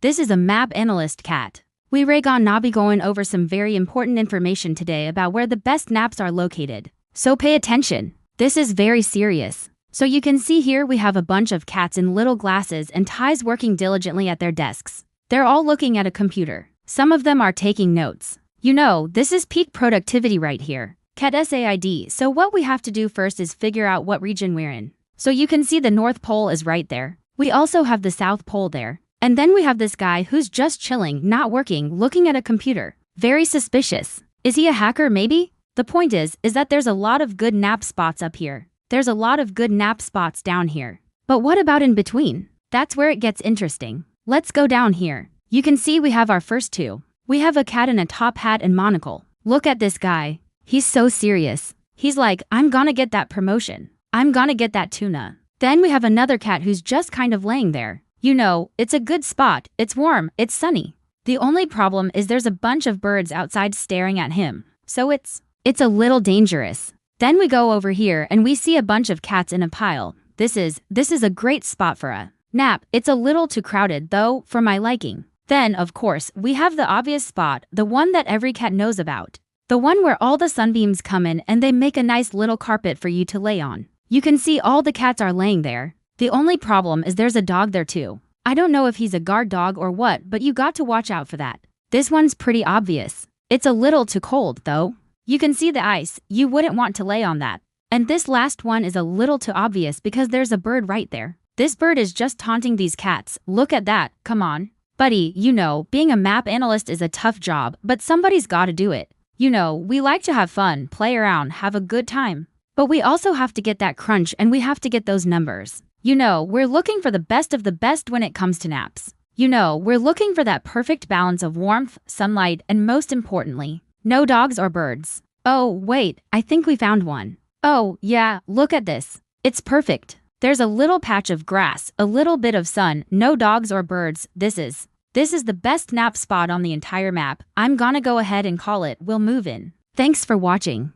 This is a map analyst cat. We gonna be going over some very important information today about where the best naps are located. So pay attention. This is very serious. So you can see here we have a bunch of cats in little glasses and ties working diligently at their desks. They're all looking at a computer. Some of them are taking notes. You know, this is peak productivity right here. Cat SAID. So what we have to do first is figure out what region we're in. So you can see the North Pole is right there. We also have the South Pole there. And then we have this guy who's just chilling, not working, looking at a computer. Very suspicious. Is he a hacker maybe? The point is that there's a lot of good nap spots up here. There's a lot of good nap spots down here. But what about in between? That's where it gets interesting. Let's go down here. You can see we have our first two. We have a cat in a top hat and monocle. Look at this guy. He's so serious. He's like, I'm gonna get that promotion. I'm gonna get that tuna. Then we have another cat who's just kind of laying there. You know, it's a good spot, it's warm, it's sunny. The only problem is there's a bunch of birds outside staring at him. So it's a little dangerous. Then we go over here and we see a bunch of cats in a pile. This is a great spot for a nap. It's a little too crowded though, for my liking. Then, of course, we have the obvious spot, the one that every cat knows about. The one where all the sunbeams come in and they make a nice little carpet for you to lay on. You can see all the cats are laying there. The only problem is there's a dog there too. I don't know if he's a guard dog or what, but you got to watch out for that. This one's pretty obvious. It's a little too cold though. You can see the ice, you wouldn't want to lay on that. And this last one is a little too obvious because there's a bird right there. This bird is just taunting these cats. Look at that, come on. Buddy, you know, being a map analyst is a tough job, but somebody's gotta do it. You know, we like to have fun, play around, have a good time. But we also have to get that crunch and we have to get those numbers. You know, we're looking for the best of the best when it comes to naps. You know, we're looking for that perfect balance of warmth, sunlight, and most importantly, no dogs or birds. Oh, wait, I think we found one. Oh, yeah, look at this. It's perfect. There's a little patch of grass, a little bit of sun, no dogs or birds. This is the best nap spot on the entire map. I'm gonna go ahead and call it. We'll move in. Thanks for watching.